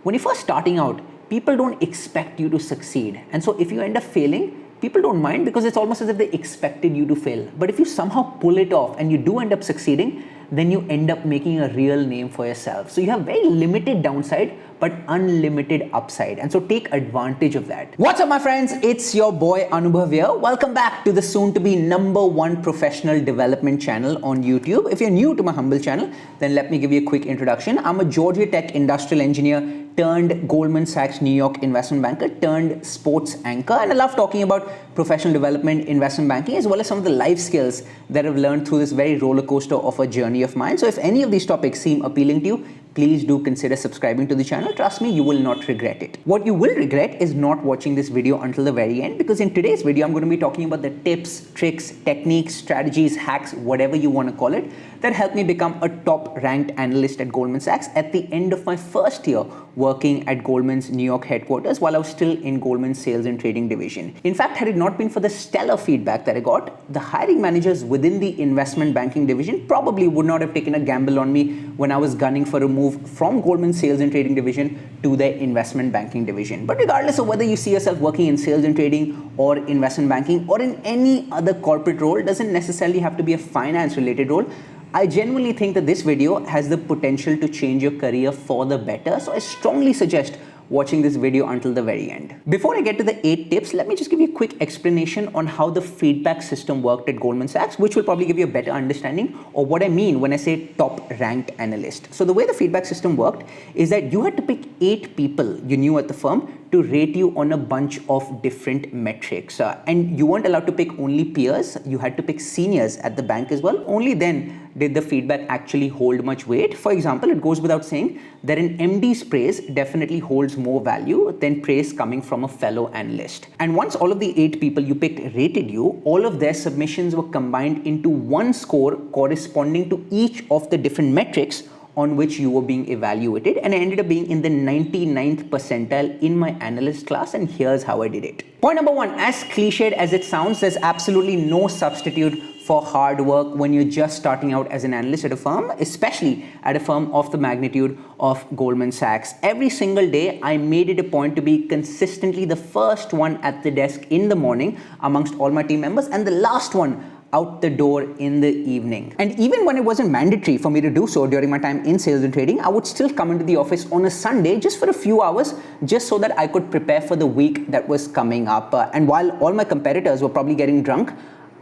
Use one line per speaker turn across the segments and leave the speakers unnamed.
When you're first starting out, people don't expect you to succeed. And so if you end up failing, people don't mind because it's almost as if they expected you to fail. But if you somehow pull it off and you do end up succeeding, then you end up making a real name for yourself. So you have very limited downside, but unlimited upside. And so take advantage of that. What's up, my friends? It's your boy Anubhav here. Welcome back to the soon to be #1 professional development channel on YouTube. If you're new to my humble channel, then let me give you a quick introduction. I'm a Georgia Tech industrial engineer turned Goldman Sachs New York investment banker turned sports anchor, and I love talking about professional development, investment banking, as well as some of the life skills that I've learned through this very roller coaster of a journey of mine. So if any of these topics seem appealing to you, please do consider subscribing to the channel. Trust me, you will not regret it. What you will regret is not watching this video until the very end, because in today's video, I'm going to be talking about the tips, tricks, techniques, strategies, hacks, whatever you want to call it, that helped me become a top ranked analyst at Goldman Sachs at the end of my first year working at Goldman's New York headquarters while I was still in Goldman's sales and trading division. In fact, had it not been for the stellar feedback that I got, the hiring managers within the investment banking division probably would not have taken a gamble on me when I was gunning for a move from Goldman's sales and trading division to their investment banking division. But regardless of whether you see yourself working in sales and trading or investment banking or in any other corporate role, it doesn't necessarily have to be a finance related role. I genuinely think that this video has the potential to change your career for the better. So I strongly suggest watching this video until the very end. Before I get to the 8 tips, let me just give you a quick explanation on how the feedback system worked at Goldman Sachs, which will probably give you a better understanding of what I mean when I say top ranked analyst. So the way the feedback system worked is that you had to pick 8 people you knew at the firm to rate you on a bunch of different metrics. And you weren't allowed to pick only peers, you had to pick seniors at the bank as well. Only then did the feedback actually hold much weight. For example, it goes without saying that an MD's praise definitely holds more value than praise coming from a fellow analyst. And once all of the 8 people you picked rated you, all of their submissions were combined into one score corresponding to each of the different metrics on which you were being evaluated, and I ended up being in the 99th percentile in my analyst class, and here's how I did it. Point number 1, as cliched as it sounds, there's absolutely no substitute for hard work when you're just starting out as an analyst at a firm, especially at a firm of the magnitude of Goldman Sachs. Every single day, I made it a point to be consistently the first one at the desk in the morning amongst all my team members and the last one out the door in the evening. And even when it wasn't mandatory for me to do so during my time in sales and trading, I would still come into the office on a Sunday just for a few hours, just so that I could prepare for the week that was coming up. And while all my competitors were probably getting drunk,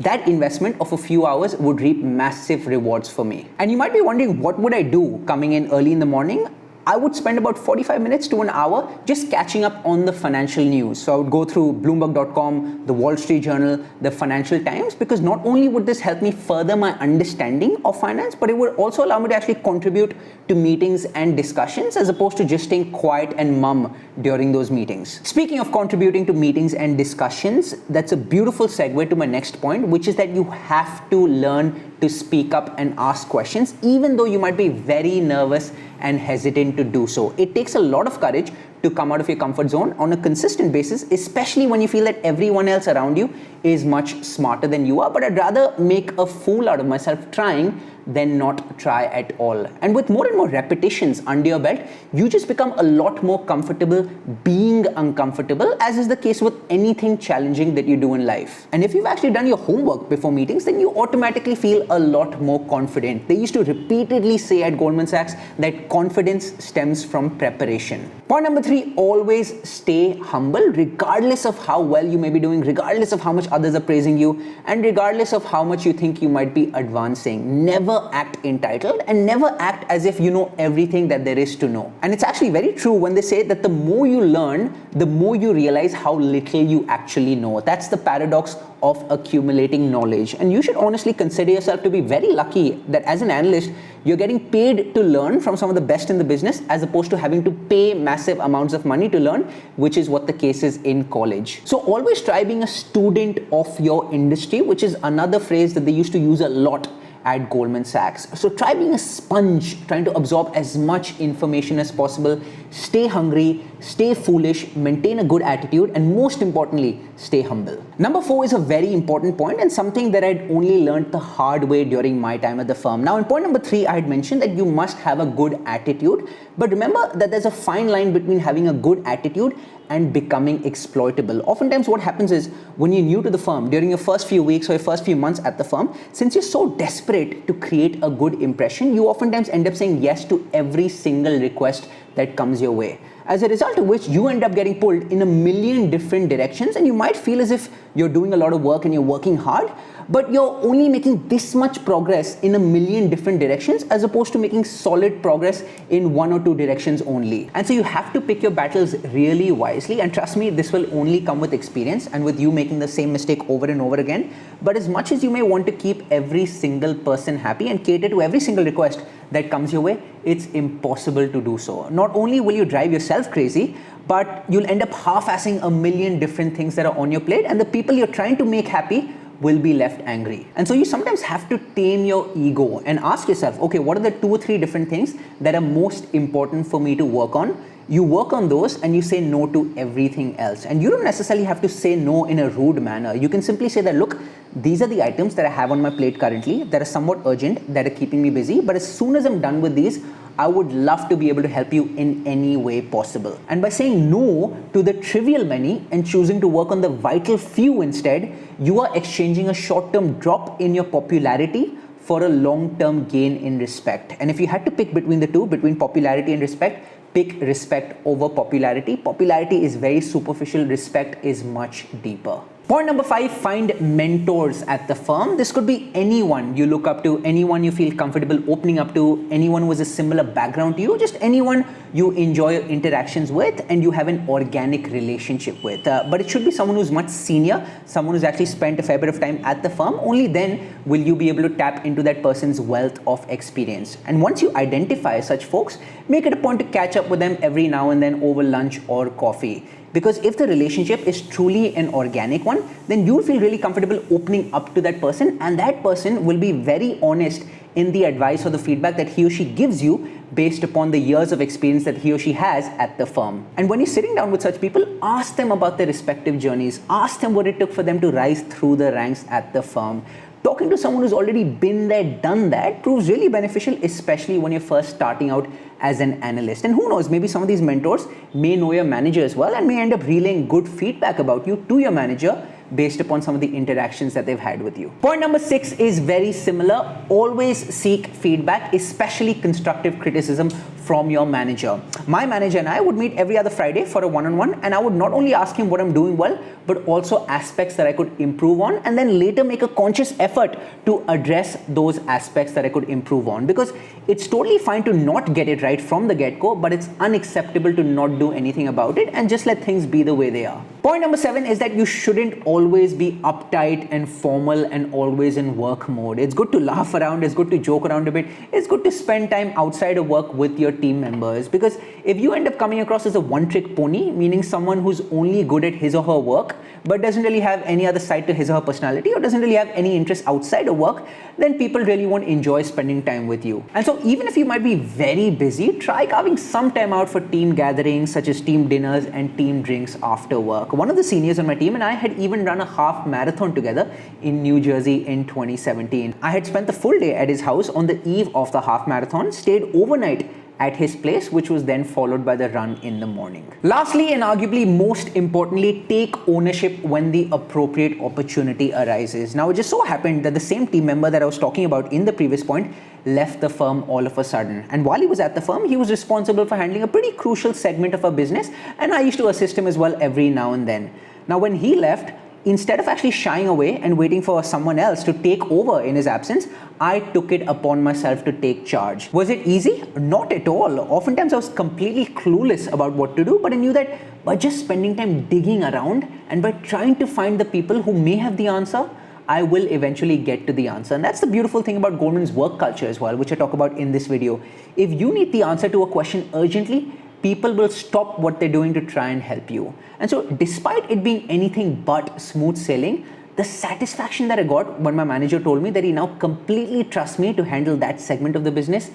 that investment of a few hours would reap massive rewards for me. And you might be wondering, what would I do coming in early in the morning? I would spend about 45 minutes to an hour just catching up on the financial news. So I would go through Bloomberg.com, the Wall Street Journal, the Financial Times, because not only would this help me further my understanding of finance, but it would also allow me to actually contribute to meetings and discussions as opposed to just staying quiet and mum during those meetings. Speaking of contributing to meetings and discussions, that's a beautiful segue to my next point, which is that you have to learn to speak up and ask questions, even though you might be very nervous and hesitant to do so. It takes a lot of courage to come out of your comfort zone on a consistent basis, especially when you feel that everyone else around you is much smarter than you are. But I'd rather make a fool out of myself trying than not try at all. And with more and more repetitions under your belt, you just become a lot more comfortable being uncomfortable, as is the case with anything challenging that you do in life. And if you've actually done your homework before meetings, then you automatically feel a lot more confident. They used to repeatedly say at Goldman Sachs that confidence stems from preparation. Point number 3, always stay humble, regardless of how well you may be doing, regardless of how much others are praising you, and regardless of how much you think you might be advancing. Never act entitled and never act as if you know everything that there is to know. And it's actually very true when they say that the more you learn, the more you realize how little you actually know. That's the paradox of accumulating knowledge. And you should honestly consider yourself to be very lucky that as an analyst, you're getting paid to learn from some of the best in the business, as opposed to having to pay massive amounts of money to learn, which is what the case is in college. So always try being a student of your industry, which is another phrase that they used to use a lot at Goldman Sachs. So try being a sponge, trying to absorb as much information as possible, stay hungry, stay foolish, maintain a good attitude, and most importantly, stay humble. Number 4 is a very important point and something that I'd only learned the hard way during my time at the firm. Now, in point number 3, I had mentioned that you must have a good attitude, but remember that there's a fine line between having a good attitude and becoming exploitable. Oftentimes what happens is when you're new to the firm, during your first few weeks or your first few months at the firm, since you're so desperate to create a good impression, you oftentimes end up saying yes to every single request that comes your way. As a result of which you end up getting pulled in a million different directions, and you might feel as if you're doing a lot of work and you're working hard, but you're only making this much progress in a million different directions as opposed to making solid progress in 1 or 2 directions only. And so you have to pick your battles really wisely, and trust me, this will only come with experience and with you making the same mistake over and over again. But as much as you may want to keep every single person happy and cater to every single request that comes your way, it's impossible to do so. Not only will you drive yourself crazy, but you'll end up half-assing a million different things that are on your plate, and the people you're trying to make happy will be left angry. And so you sometimes have to tame your ego and ask yourself, okay, what are the 2 or 3 different things that are most important for me to work on? You work on those and you say no to everything else. And you don't necessarily have to say no in a rude manner. You can simply say that, look, these are the items that I have on my plate currently that are somewhat urgent, that are keeping me busy. But as soon as I'm done with these, I would love to be able to help you in any way possible. And by saying no to the trivial many and choosing to work on the vital few instead, you are exchanging a short-term drop in your popularity for a long-term gain in respect. And if you had to pick between the two, between popularity and respect, pick respect over popularity. Popularity is very superficial, respect is much deeper. Point number 5, find mentors at the firm. This could be anyone you look up to, anyone you feel comfortable opening up to, anyone who has a similar background to you, just anyone you enjoy your interactions with and you have an organic relationship with. But it should be someone who's much senior, someone who's actually spent a fair bit of time at the firm. Only then will you be able to tap into that person's wealth of experience. And once you identify such folks, make it a point to catch up with them every now and then over lunch or coffee. Because if the relationship is truly an organic one, then you'll feel really comfortable opening up to that person, and that person will be very honest in the advice or the feedback that he or she gives you based upon the years of experience that he or she has at the firm. And when you're sitting down with such people, ask them about their respective journeys. Ask them what it took for them to rise through the ranks at the firm. Talking to someone who's already been there, done that, proves really beneficial, especially when you're first starting out as an analyst. And who knows, maybe some of these mentors may know your manager as well and may end up relaying good feedback about you to your manager based upon some of the interactions that they've had with you. Point number 6 is very similar. Always seek feedback, especially constructive criticism from your manager. My manager and I would meet every other Friday for a one-on-one, and I would not only ask him what I'm doing well, but also aspects that I could improve on, and then later make a conscious effort to address those aspects that I could improve on. Because it's totally fine to not get it right from the get-go, but it's unacceptable to not do anything about it and just let things be the way they are. Point number 7 is that you shouldn't always be uptight and formal and always in work mode. It's good to laugh around, it's good to joke around a bit, it's good to spend time outside of work with your team members, because if you end up coming across as a one-trick pony, meaning someone who's only good at his or her work but doesn't really have any other side to his or her personality or doesn't really have any interest outside of work, then people really won't enjoy spending time with you. And so even if you might be very busy, try carving some time out for team gatherings such as team dinners and team drinks after work. One of the seniors on my team and I had even run a half marathon together in New Jersey in 2017. I had spent the full day at his house on the eve of the half marathon, stayed overnight at his place, which was then followed by the run in the morning. Lastly, and arguably most importantly, take ownership when the appropriate opportunity arises. Now, it just so happened that the same team member that I was talking about in the previous point left the firm all of a sudden. And while he was at the firm, he was responsible for handling a pretty crucial segment of our business, and I used to assist him as well every now and then. Now, when he left, instead of actually shying away and waiting for someone else to take over in his absence, I took it upon myself to take charge. Was it easy? Not at all. Oftentimes I was completely clueless about what to do, but I knew that by just spending time digging around and by trying to find the people who may have the answer, I will eventually get to the answer. And that's the beautiful thing about Goldman's work culture as well, which I talk about in this video. If you need the answer to a question urgently, people will stop what they're doing to try and help you. And so despite it being anything but smooth sailing, the satisfaction that I got when my manager told me that he now completely trusts me to handle that segment of the business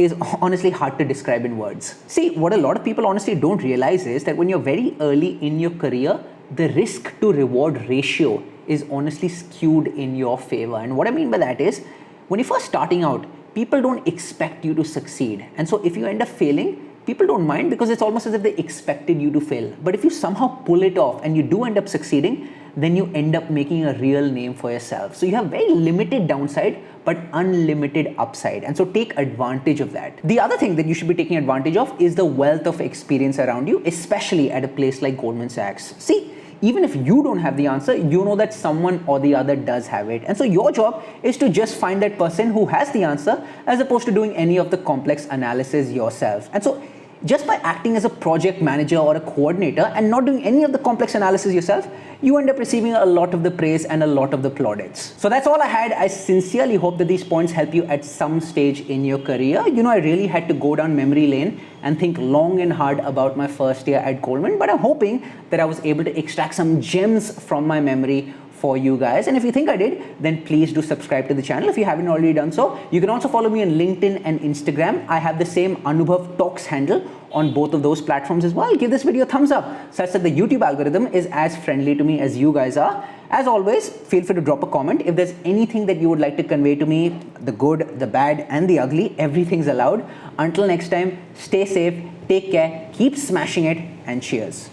is honestly hard to describe in words. See, what a lot of people honestly don't realize is that when you're very early in your career, the risk to reward ratio is honestly skewed in your favor. And what I mean by that is, when you're first starting out, people don't expect you to succeed. And so if you end up failing, people don't mind because it's almost as if they expected you to fail. But if you somehow pull it off and you do end up succeeding, then you end up making a real name for yourself. So you have very limited downside, but unlimited upside. And so take advantage of that. The other thing that you should be taking advantage of is the wealth of experience around you, especially at a place like Goldman Sachs. See, even if you don't have the answer, you know that someone or the other does have it. And so your job is to just find that person who has the answer as opposed to doing any of the complex analysis yourself. And so just by acting as a project manager or a coordinator and not doing any of the complex analysis yourself, you end up receiving a lot of the praise and a lot of the plaudits. So that's all I had. I sincerely hope that these points help you at some stage in your career. You know, I really had to go down memory lane and think long and hard about my first year at Goldman, but I'm hoping that I was able to extract some gems from my memory for you guys. And if you think I did, then please do subscribe to the channel if you haven't already done so. You can also follow me on LinkedIn and Instagram. I have the same Anubhav Talks handle on both of those platforms as well. Give this video a thumbs up such that the YouTube algorithm is as friendly to me as you guys are. As always, feel free to drop a comment. If there's anything that you would like to convey to me, the good, the bad, and the ugly, everything's allowed. Until next time, stay safe, take care, keep smashing it, and cheers.